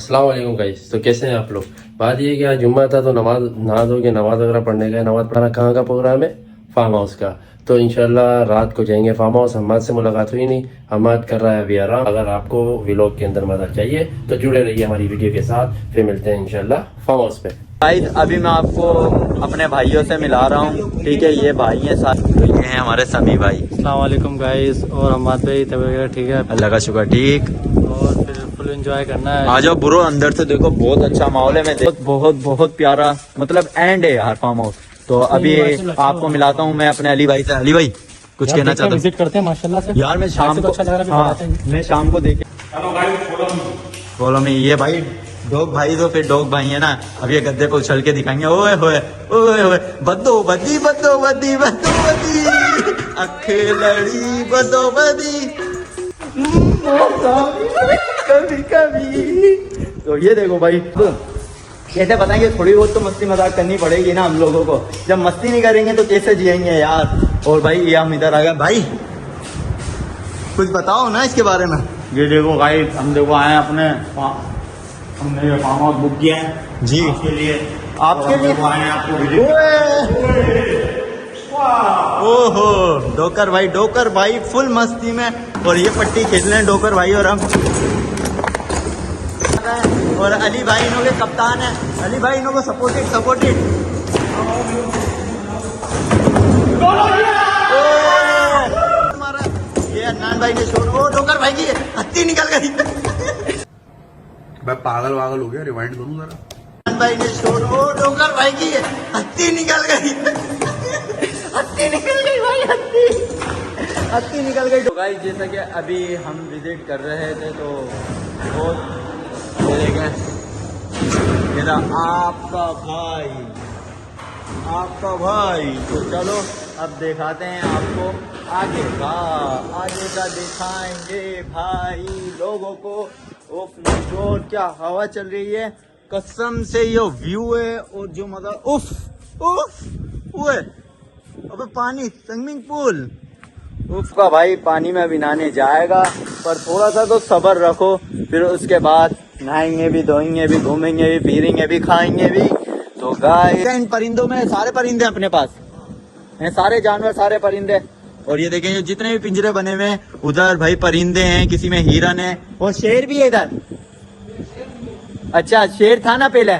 अस्सलाम वालेकुम गाइस। तो कैसे हैं आप लोग। बात ये है कि आज जुम्मा था तो नमाज नहा धो के नमाज वगैरह पढ़ने गए। नमाज पढ़ना कहाँ का प्रोग्राम है, फार्म हाउस का। तो इंशाल्लाह रात को जाएंगे फार्म हाउस। हमाद से मुलाकात हुई नहीं, हमाद कर रहा है अभी आराम। अगर आपको व्लॉग के अंदर मजा चाहिए तो जुड़े रहिए हमारी वीडियो के साथ। फिर मिलते हैं इंशाल्लाह फार्म हाउस पे। गाइस अभी मैं आपको अपने भाइयों से मिला रहा हूँ, ठीक है। ये भाई हैं साथ, तो ये हैं हमारे सभी भाई। अस्सलाम वालेकुम गाइस। और हमाद भाई तबीयत वगैरह ठीक है? अल्लाह का शुक्र, ठीक। और फिर फुल एंजॉय करना है। आ जाओ ब्रो, अंदर से देखो बहुत अच्छा माहौल है। मैं बहुत बहुत प्यारा मतलब एंड है यार फार्म हाउस। तो अभी आपको मिलाता हूँ मैं अपने अली भाई से। अली भाई कुछ कहना चाहता हूँ? विजिट करते हैं माशाल्लाह से यार मैं शाम को अच्छा लग रहा है। मैं शाम को देखे फॉलो में ये भाई डॉग भाई, तो फिर डॉग भाई है ना। अब ये गद्दे को उछल के दिखाएंगे। ओए होए ओए होए, बद्दो बदी बद्दो बदी बद्दो बदी, अखे लड़ी बद्दो बदी कभी कभी। तो ये देखो भाई, कैसे बताएंगे, थोड़ी बहुत तो मस्ती मजाक करनी पड़ेगी ना हम लोगों को। जब मस्ती नहीं करेंगे तो कैसे जिएंगे यार। और भाई ये हम इधर आ गए। भाई कुछ बताओ ना इसके बारे में। ये देखो भाई, हम देखो आए अपने हमने ये फार्म हाउस बुक किया है जी आपके लिए। आपके लिए आए हैं आपको विजिट। ओहो डोकर भाई फुल मस्ती में। और ये पट्टी खेल रहे हैं डोकर भाई और हम। और अली भाई इन्हों के कप्तान है। अली भाई इन्हों को सपोर्टेड ये अन्नान भाई ने छोड़। ओ डोकर भाई की हत्ती निकल गई। मैं पागल वागल हो गया, रिवाइंड करूं जरा। अन्नान भाई ने छोड़। ओ डोकर भाई की हत्ती निकल गई। हत्ती निकल गई भाई, हत्ती निकल गई। तो गाइस जैसा कि अभी हम विजिट कर रहे थे तो बहुत ये देखें, मेरा आपका भाई। तो चलो अब दिखाते हैं आपको आगे का दिखाएंगे भाई लोगों को। उफ जोर क्या हवा चल रही है, कसम से ये व्यू है। और जो मजा उफ ओए अबे पानी, स्विमिंग पूल उफ का भाई। पानी में अभी नहाने जाएगा, पर थोड़ा सा तो सब्र रखो। फिर उसके बाद नहाएंगे भी, धोएंगे भी, घूमेंगे भी, फिरेंगे भी, खाएंगे भी। तो गाइस इन परिंदों में सारे परिंदे अपने पास हैं, सारे जानवर, सारे परिंदे। और ये देखें जितने भी पिंजरे बने हुए हैं, उधर भाई परिंदे हैं, किसी में हिरन है और शेर भी है इधर। अच्छा शेर था ना पहले,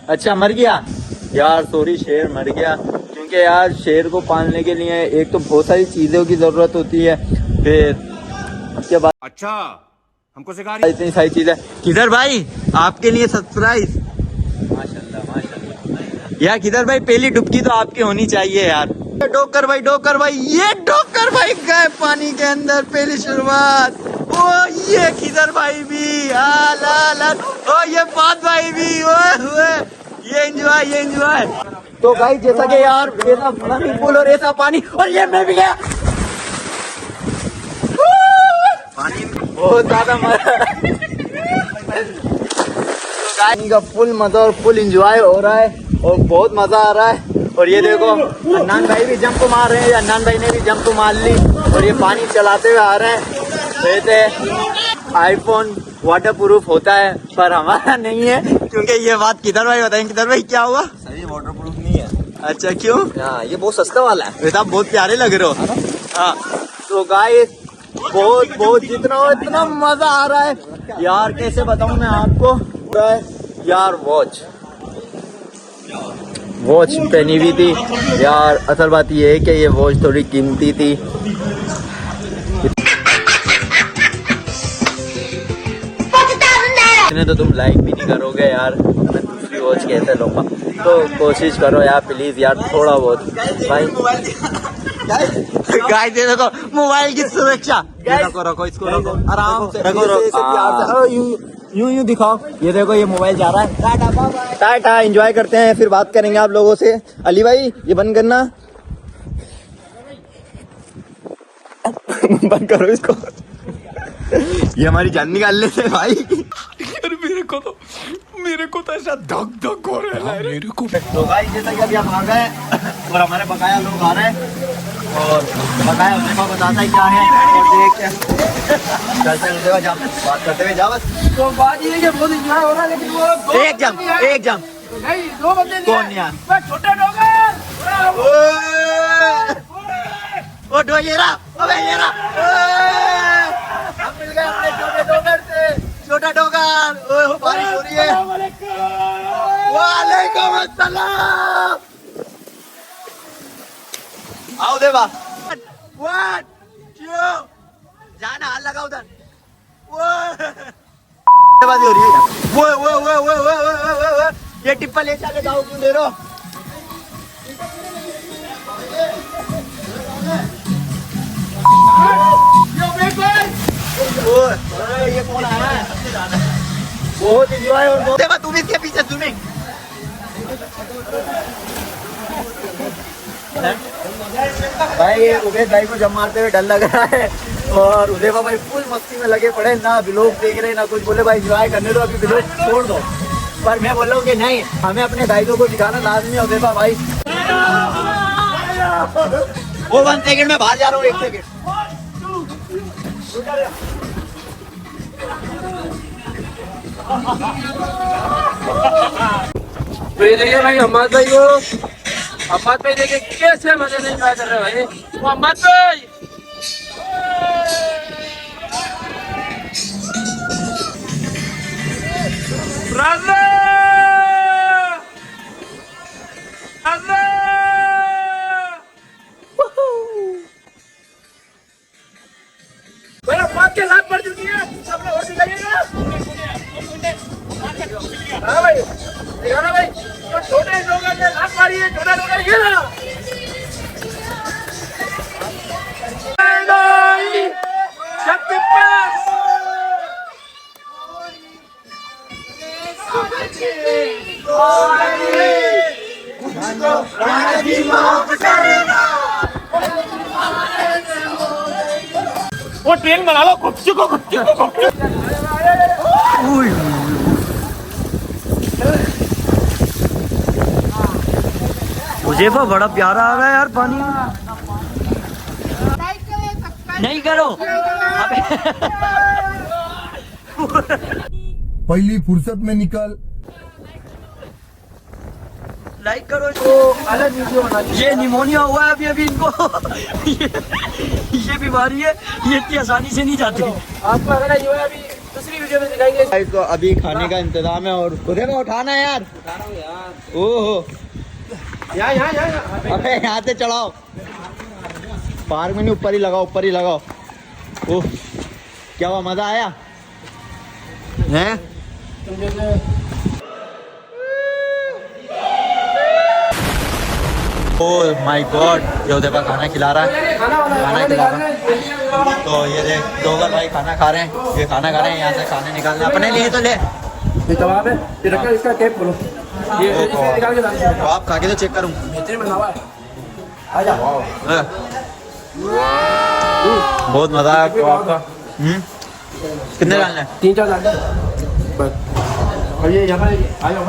अच्छा मर गया यार, सॉरी शेर मर गया। क्योंकि यार शेर को पालने के लिए एक तो बहुत सारी चीजों की जरूरत होती है, फिर उसके बाद अच्छा हमको सिखा रही इतनी सारी चीजें। किधर भाई आपके लिए सरप्राइज। यार किधर भाई पहली डुबकी तो आपकी होनी चाहिए यार। डोकर भाई ये डोकर भाई गए पानी के अंदर, पहली शुरुआत। ओ ये किधर भाई भी ला ओ ये बात भाई भी ओए ये एंजॉय। तो भाई जैसा कि यार ऐसा स्विमिंग पूल और ऐसा पानी, और ये मैं भी गया पानी बहुत ज्यादा मजा। पानी का फुल मजा और फुल एंजॉय हो रहा है और बहुत मजा आ रहा है। और ये देखो अन्नान भाई भी जंप मार रहे हैं, अन्नान भाई ने भी जंप मार ली। और ये पानी चलाते हुए आ रहे हैं। कहते आईफोन वाटर प्रूफ होता है, पर हमारा नहीं है। क्योंकि ये बात किधर भाई बताएंगे, किधर भाई क्या हुआ? सही वाटर प्रूफ नहीं है। अच्छा क्यों? ये बहुत सस्ता वाला है। बेटा बहुत प्यारे लग रहे हो। हाँ तो गाइस बहुत जितना हो इतना मजा आ रहा है यार। कैसे बताऊं मैं आपको यार। वॉच पहनी हुई थी यार। असल बात ये है कि ये वॉच थोड़ी कीमती थी। इतने तो तुम लाइक भी नहीं करोगे यार, मैं दूसरी वॉच कैसे लूंगा। तो कोशिश करो यार प्लीज यार, थोड़ा बहुत भाई। गाइस देखो मोबाइल की सुरक्षा। रखो इसको, रखो आराम से, रखो यूं दिखाओ। ये देखो ये मोबाइल जा रहा है। टाटा एंजॉय करते हैं, फिर बात करेंगे आप लोगों से। अली भाई ये बंद करना। बंद करो इसको। ये हमारी जान निकाल लेते हैं भाई। अरे मेरे को तो ऐसा धक हो रहा है मेरे को। तो भाई जैसा कि अभी हम आ गए और हमारे बकाया लोग आ रहे हैं। और बताया उसने को बताता है क्या है और देख क्या चल देगा जा बात करते हुए जा बस। तो बात ये है कि बहुत इंजॉय हो रहा है, लेकिन वो एक जम नहीं, दो बंदे कौन नहीं यार मैं छोटे डोगर वो डो ये रहा अबे ये रहा हम मिल गए अपने छोटे डोगर से छोटा डोगर। ओए बारिश हो रही है। वालेकुम अस्सलाम। आओ देवा 1 2 जाना हाल लगा उधर बात हो रही है। वो ये टिप्पा ले चले जाओ क्यों दे रहे हो। ये कौन आया है बहुत इंजॉय और बहुत देवा तू भी इसके पीछे स्विमिंग भाई ये उबैद भाई को जब मारते हुए डर लग रहा है और उदयबा भाई फुल मस्ती में लगे पड़े ना ब्लॉग देख रहे ना कुछ बोले भाई एंजॉय करने दो अभी ब्लॉग छोड़ दो पर मैं बोल रहा हूँ कि नहीं हमें अपने दायित्व को दिखाना लाजमी है उदयबा भाई। वो 1 सेकंड में बाहर जा रहा हूँ 1 सेकंड। तो ये देखिए भाई अम्माद भाई को अम्माद भाई देखिए कैसे मजे से एंजॉय कर रहे हैं भाई वो अम्माद भाई। मेरा बात के साथ पड़ चुकी है सब लोग और दिखाइएगा। हाँ भाई दिखाना भाई तो छोटे लोग ने लात मारी है छोटा लोग ये ना शक्ति पास वो ट्रेन बना लो गुपचुप को गुपचुप उजेफा बड़ा प्यारा आ रहा है यार पानी नहीं करो पहली फुर्सत में निकल लाइक करो तो अलग वीडियो बना ये निमोनिया हुआ है अभी अभी इनको ये बीमारी है ये इतनी आसानी से नहीं जाती। आपको अगर ये हुआ अभी दूसरी वीडियो में दिखाएंगे। तो अभी खाने का इंतजाम है और खुदे में उठाना है यार ओहो अबे यहाँ से चढ़ाओ पार्क में नहीं ऊपर ही लगाओ ओह क्या हुआ मजा आया हैं ओह माय गॉड ये उधर पर खाना खिला रहा है खाना खिला रहा है तो ये देख डोगर भाई खाना खा रहे हैं ये खाना खा रहे हैं यहाँ से खाने निकालने अपने लिए तो ले ये कबाब है ये रखा इसका कैप खोलो ये इसे निकाल के डाल तो आप खा के तो चेक करूँ बेहतरीन बना हुआ है। आजा बहुत मजा आया आपको आपका कितने डालना है 3-4 डाल बस और ये यहाँ पर आ जाओ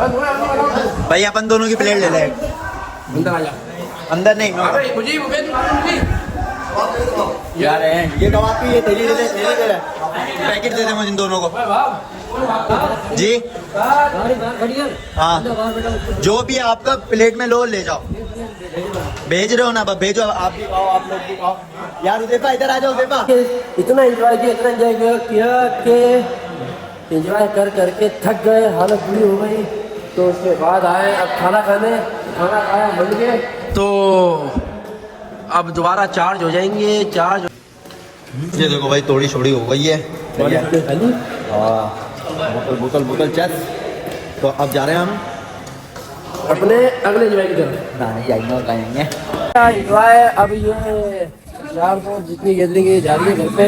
भाई अपन दोनों की प्लेट ले ले अंदर आ जा अंदर नहीं अरे मुझे यार ये कबाब की ये थैली दे दे पैकेट दे दे मुझे इन दोनों को जी हाँ जो भी है आपका प्लेट में लो ले जाओ भेज रहे हो ना भेजो आप भी खाओ आप लोग भी खाओ यार उदयपा इधर आ जाओ उदयपा इतना एंजॉय किया कि एंजॉय कर करके थक गए हालत बुरी हो गई तो उसके बाद आए अब खाना खाया मिल गए तो अब दोबारा चार्ज हो जाएंगे ये देखो भाई थोड़ी छोड़ी हो गई है बोतल चेक तो अब जा रहे हैं हम अपने अगले एंजॉय की तरफ नहीं जाएंगे और जाएंगे एंजॉय अब ये यार को जितनी गैदरिंग जा रही है घर पे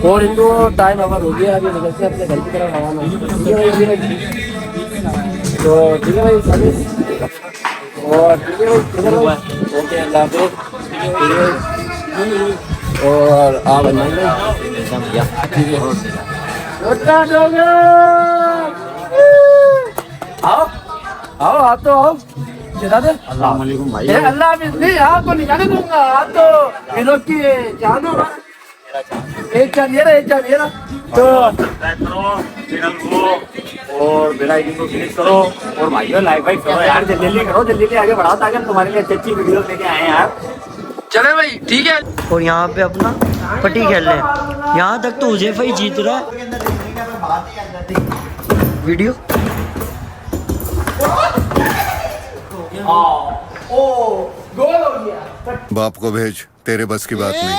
और इनको टाइम ओवर हो गया अभी निकलते अपने घर की तरफ हवा में तो ठीक है भाई सर्विस और ठीक है भाई ओके अल्लाह हाफिज़ और आप आओ आओ आप तो आओ जता दे अस्सलाम वालेकुम भाई। अल्लाह हाफिज। नहीं आपको नहीं जाने दूंगा, आप तो ये लोग की जान हो। एक चार ये रहा तो चैनल को और बेल आइकन को क्लिक करो और भाइयों लाइक वाइक करो यार, जल्दी करो, जल्दी आगे बढ़ाओ ताकि हम तुम्हारे लिए अच्छी वीडियो लेके आए यार। चले भाई ठीक है। और यहाँ पे अपना पट्टी खेल रहे हैं। यहाँ तक तो हुज़ैफा ही जीत रहा है। वीडियो बाप को भेज, तेरे बस की बात नहीं।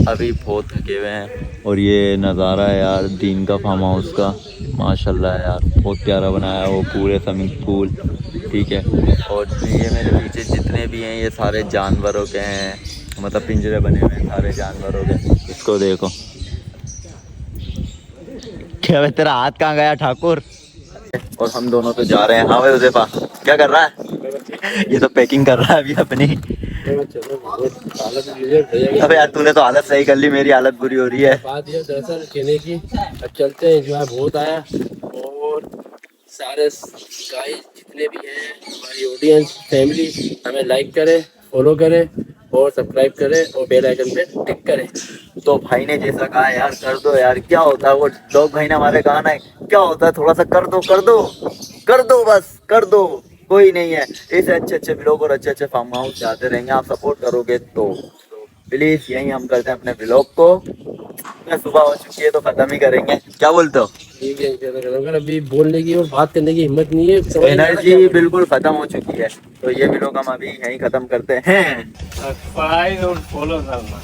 अभी बहुत थके हुए हैं और ये नज़ारा है यार दीन का फार्म हाउस का, माशाल्लाह यार बहुत प्यारा बनाया है वो, पूरे स्विमिंग पूल ठीक है। और ये मेरे पीछे जितने भी हैं ये सारे जानवरों के हैं, मतलब पिंजरे बने हुए हैं सारे जानवरों के। इसको देखो, क्या भाई तेरा हाथ कहाँ गया ठाकुर? और हम दोनों तो जा रहे हैं। हाँ भाई हुज़ैफा क्या कर रहा है? ये तो पैकिंग कर रहा है अभी अपनी। अबे यार तूने तो हालत सही कर ली, मेरी हालत बुरी हो रही है। बात ये दरअसल कहने की, अब चलते हैं, जो है बहुत आया। और सारे गाइस जितने भी हैं हमारी ऑडियंस फैमिली, हमें लाइक करें, फॉलो करें और सब्सक्राइब करें और बेल आइकन पे टिक करें। तो भाई ने जैसा कहा यार कर दो यार, क्या होता है वो डॉग भाई ने हमारे कहा ना, क्या होता है थोड़ा सा कर दो कर दो कर दो, बस कर दो, कोई नहीं है। ऐसे अच्छे अच्छे व्लॉग और अच्छे अच्छे फार्म हाउस जाते रहेंगे, आप सपोर्ट करोगे तो प्लीज। यही हम करते हैं अपने व्लॉग को। सुबह हो चुकी है तो खत्म ही करेंगे, क्या बोलते हो? ठीक है, अगर अभी बोलने की और बात करने की हिम्मत नहीं है, समझ एनर्जी बिल्कुल खत्म हो चुकी है, तो ये व्लॉग हम अभी यहीं खत्म करते हैं। सब्सक्राइब और फॉलो करना।